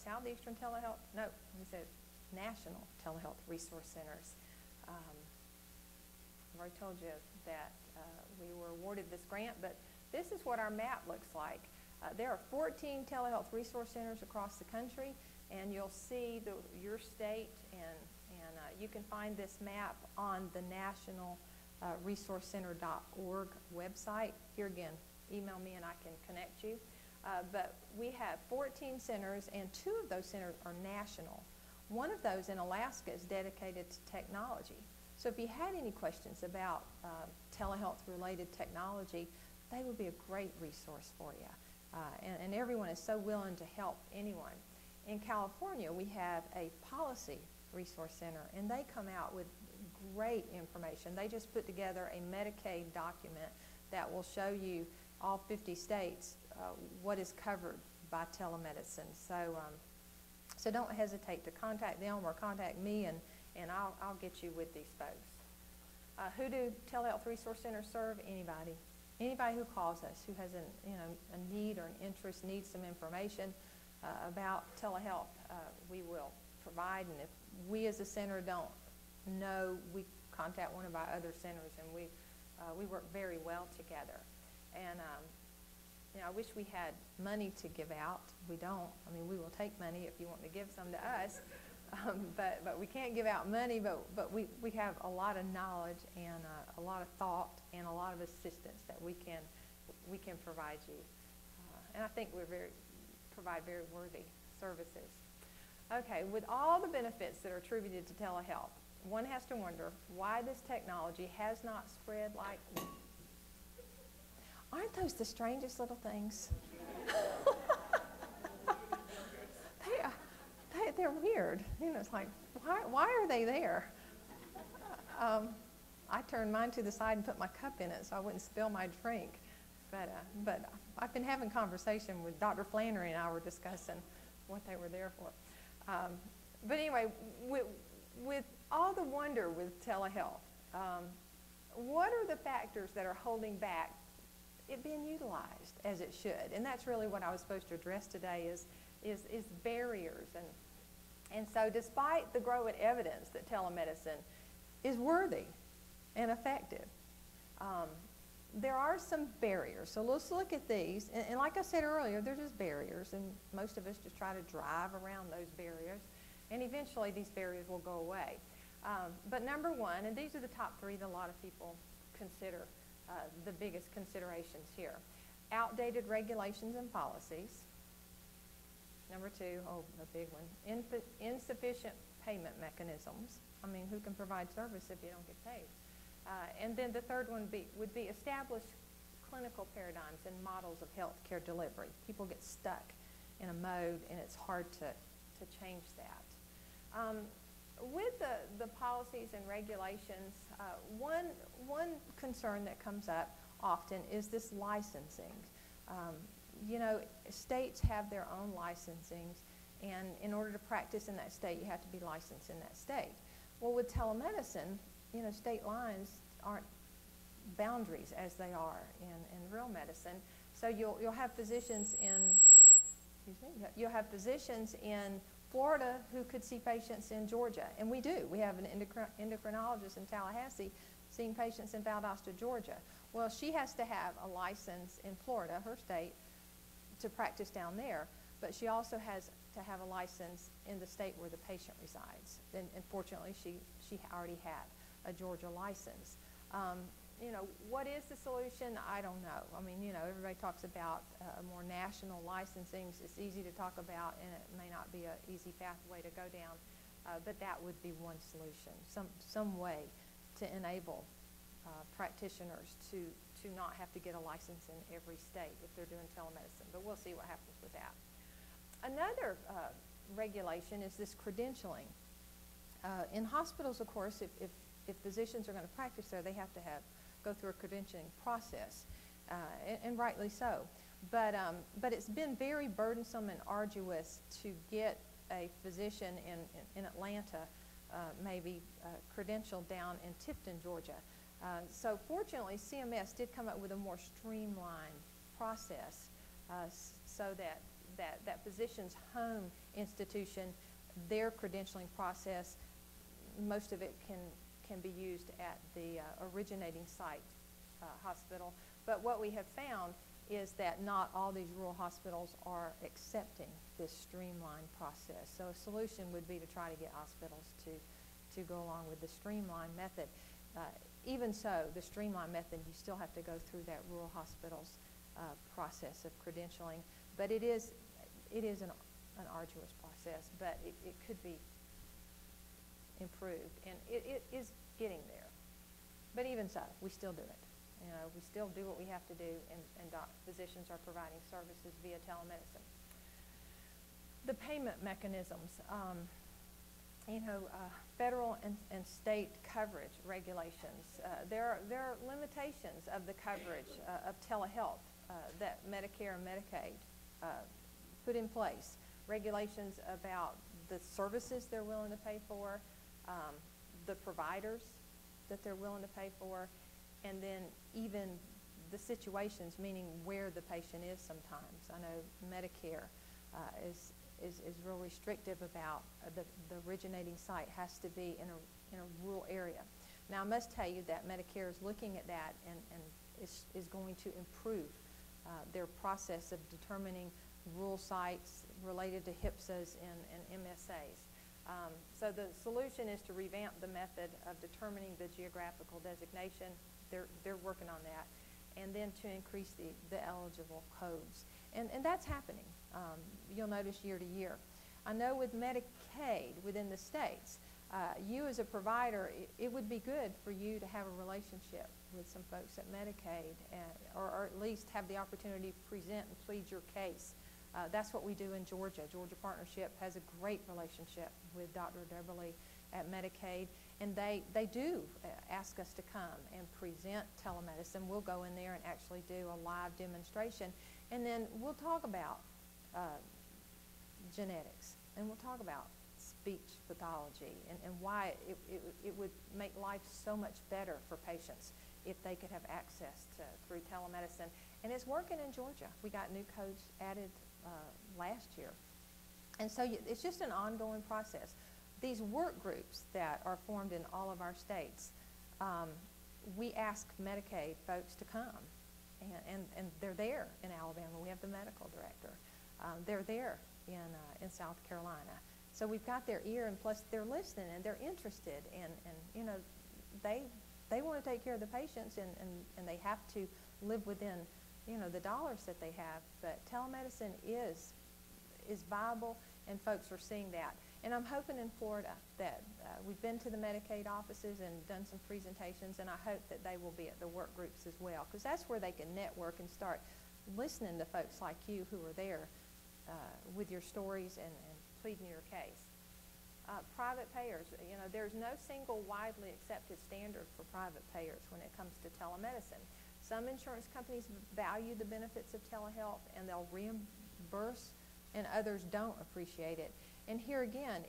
Southeastern Telehealth, no, he said National Telehealth Resource Centers. I've already told you that we were awarded this grant, but this is what our map looks like. There are 14 telehealth resource centers across the country, and you'll see your state, and you can find this map on the National resourcecenter.org website. Here again, email me and I can connect you. But we have 14 centers, and 2 of those centers are national. One of those in Alaska is dedicated to technology. So if you had any questions about telehealth-related technology, they would be a great resource for you. And everyone is so willing to help anyone. In California, we have a policy resource center, and they come out with great information. They just put together a Medicaid document that will show you all 50 states what is covered by telemedicine. So don't hesitate to contact them or contact me, and I'll get you with these folks. Who do telehealth resource centers serve? Anybody. Anybody who calls us, who has a need or an interest, needs some information about telehealth, we will provide. And if we as a center don't know, we contact one of our other centers, and we work very well together. And I wish we had money to give out. We don't. I mean, we will take money if you want to give some to us, but we can't give out money. But we have a lot of knowledge and a lot of thought and a lot of assistance that we can provide you. And I think we provide very worthy services. Okay, with all the benefits that are attributed to telehealth, one has to wonder why this technology has not spread like. Aren't those the strangest little things? They're weird. It's like, why are they there? I turned mine to the side and put my cup in it so I wouldn't spill my drink. But I've been having conversation with Dr. Flannery, and I were discussing what they were there for. But anyway, with all the wonder with telehealth, what are the factors that are holding back it being utilized as it should? And that's really what I was supposed to address today is barriers. And so despite the growing evidence that telemedicine is worthy and effective, there are some barriers. So let's look at these. And like I said earlier, they're just barriers, and most of us just try to drive around those barriers, and eventually these barriers will go away. But number one, and these are the top 3 that a lot of people consider the biggest considerations here: outdated regulations and policies. Number 2, oh, the big one, insufficient payment mechanisms. I mean, who can provide service if you don't get paid? And then the third one would be established clinical paradigms and models of healthcare delivery. People get stuck in a mode, and it's hard to change that. With the policies and regulations, one concern that comes up often is this licensing. States have their own licensings, and in order to practice in that state, you have to be licensed in that state. Well, with telemedicine, state lines aren't boundaries as they are in real medicine. So you'll have physicians in Florida who could see patients in Georgia, and we do. We have an endocrinologist in Tallahassee seeing patients in Valdosta, Georgia. Well, she has to have a license in Florida, her state, to practice down there, but she also has to have a license in the state where the patient resides. And fortunately, she already had a Georgia license. What is the solution? I don't know. I mean, everybody talks about more national licensing. It's easy to talk about, and it may not be an easy pathway to go down, but that would be one solution, some way to enable practitioners to not have to get a license in every state if they're doing telemedicine, but we'll see what happens with that. Another regulation is this credentialing. In hospitals, of course, if physicians are going to practice there, they have to go through a credentialing process, and rightly so. But it's been very burdensome and arduous to get a physician in Atlanta, maybe credentialed down in Tifton, Georgia. So fortunately, CMS did come up with a more streamlined process so that that physician's home institution, their credentialing process, most of it can be used at the originating site hospital. But what we have found is that not all these rural hospitals are accepting this streamlined process. So a solution would be to try to get hospitals to go along with the streamlined method. Even so, the streamlined method, you still have to go through that rural hospitals process of credentialing. But it is an arduous process, but it could be improved, and it is getting there. But even so, we still do it. You know, we still do what we have to do, and physicians are providing services via telemedicine. The payment mechanisms, federal and state coverage regulations. There are limitations of the coverage of telehealth that Medicare and Medicaid put in place. Regulations about the services they're willing to pay for, the providers that they're willing to pay for, and then even the situations, meaning where the patient is sometimes. I know Medicare is real restrictive about the originating site has to be in a rural area. Now, I must tell you that Medicare is looking at that and is going to improve their process of determining rural sites related to HIPSAs and MSAs. So the solution is to revamp the method of determining the geographical designation. They're working on that. And then to increase the eligible codes. And that's happening. You'll notice year to year. I know with Medicaid within the states, you as a provider, it would be good for you to have a relationship with some folks at Medicaid, or at least have the opportunity to present and plead your case. That's what we do in Georgia. Georgia Partnership has a great relationship with Dr. Deberly at Medicaid, and they do ask us to come and present telemedicine. We'll go in there and actually do a live demonstration, and then we'll talk about genetics, and we'll talk about speech pathology, and why it would make life so much better for patients if they could have access through telemedicine. And it's working in Georgia. We got new codes added last year. And so it's just an ongoing process. These work groups that are formed in all of our states, we ask Medicaid folks to come, and they're there in Alabama. We have the medical director. They're there in South Carolina. So we've got their ear, and plus they're listening, and they're interested, and you know, they want to take care of the patients, and they have to live within, you know, the dollars that they have. But telemedicine is viable, and folks are seeing that. And I'm hoping in Florida that we've been to the Medicaid offices and done some presentations, and I hope that they will be at the work groups as well, because that's where they can network and start listening to folks like you who are there with your stories and pleading your case. Private payers, you know, there's no single widely accepted standard for private payers when it comes to telemedicine. Some insurance companies value the benefits of telehealth and they'll reimburse, and others don't appreciate it. And here again,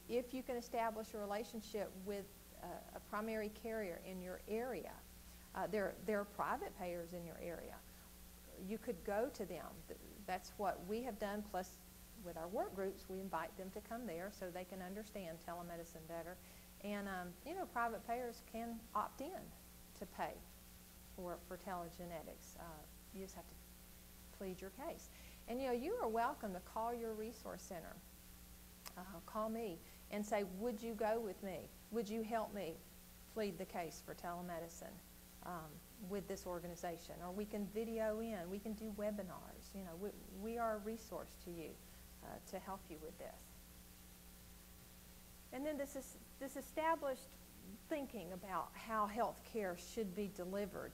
if you can establish a relationship with a primary carrier in your area, there are private payers in your area. You could go to them. That's what we have done, plus with our work groups, we invite them to come there so they can understand telemedicine better. And, you know, private payers can opt in to pay for telegenetics. You just have to plead your case. And, you know, you are welcome to call your resource center. Call me and say, would you go with me? Would you help me plead the case for telemedicine with this organization? Or we can video in. We can do webinars. You know, we are a resource to you to help you with this. And then this established thinking about how health care should be delivered.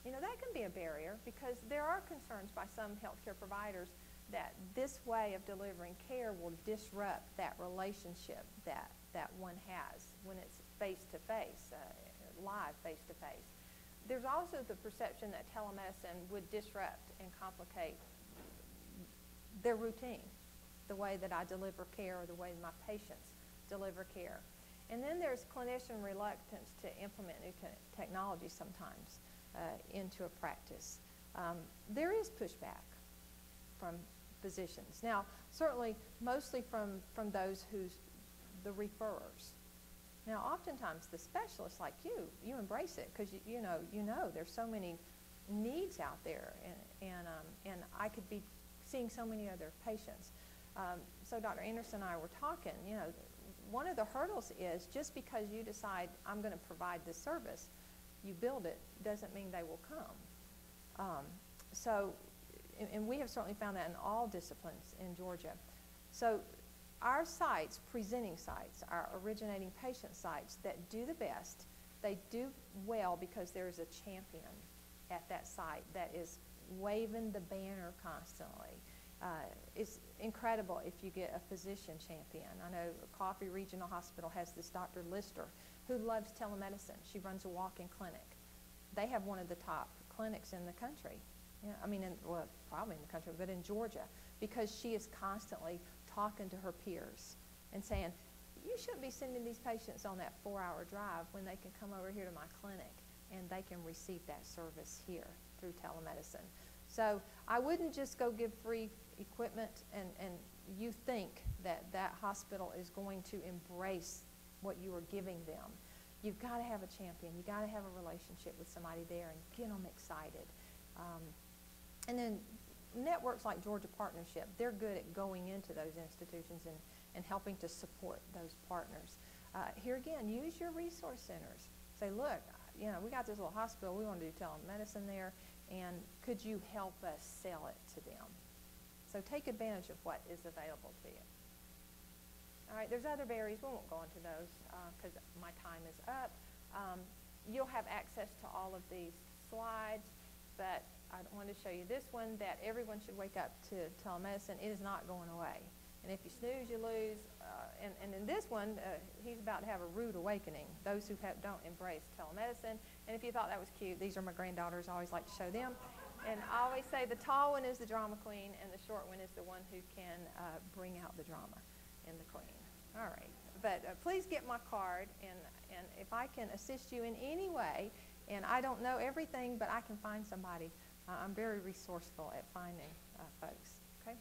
You know, that can be a barrier because there are concerns by some healthcare providers that this way of delivering care will disrupt that relationship that one has when it's face-to-face, live face-to-face. There's also the perception that telemedicine would disrupt and complicate their routine, the way that I deliver care or the way my patients deliver care. And then there's clinician reluctance to implement new technology sometimes into a practice. There is pushback from physicians. Now, certainly, mostly from those who's the referrers. Now, oftentimes, the specialists like you embrace it because you know there's so many needs out there, and I could be seeing so many other patients. So Dr. Anderson and I were talking, one of the hurdles is just because you decide I'm going to provide this service, you build it, doesn't mean they will come. And we have certainly found that in all disciplines in Georgia. So our sites, presenting sites, our originating patient sites that do the best, they do well because there is a champion at that site that is waving the banner constantly. It's incredible if you get a physician champion. I know Coffee Regional Hospital has this Dr. Lister who loves telemedicine. She runs a walk-in clinic. They have one of the top clinics in the country. Probably in the country, but in Georgia, because she is constantly talking to her peers and saying, you shouldn't be sending these patients on that 4-hour drive when they can come over here to my clinic and they can receive that service here through telemedicine. So I wouldn't just go give free equipment and you think that that hospital is going to embrace what you are giving them. You've got to have a champion. You've got to have a relationship with somebody there and get them excited. And then networks like Georgia Partnership, they're good at going into those institutions and helping to support those partners. Here again, use your resource centers. Say, look, we got this little hospital, we want to do telemedicine there, and could you help us sell it to them? So take advantage of what is available to you. All right, there's other barriers. We won't go into those because my time is up. You'll have access to all of these slides, but I want to show you this one, that everyone should wake up to telemedicine. It is not going away. And if you snooze, you lose. And in this one, he's about to have a rude awakening, those who don't embrace telemedicine. And if you thought that was cute, these are my granddaughters. I always like to show them. And I always say the tall one is the drama queen, and the short one is the one who can bring out the drama in the queen. All right. But please get my card, and if I can assist you in any way, and I don't know everything, but I can find somebody. I'm very resourceful at finding folks. Okay?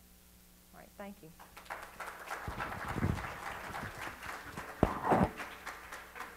All right. Thank you.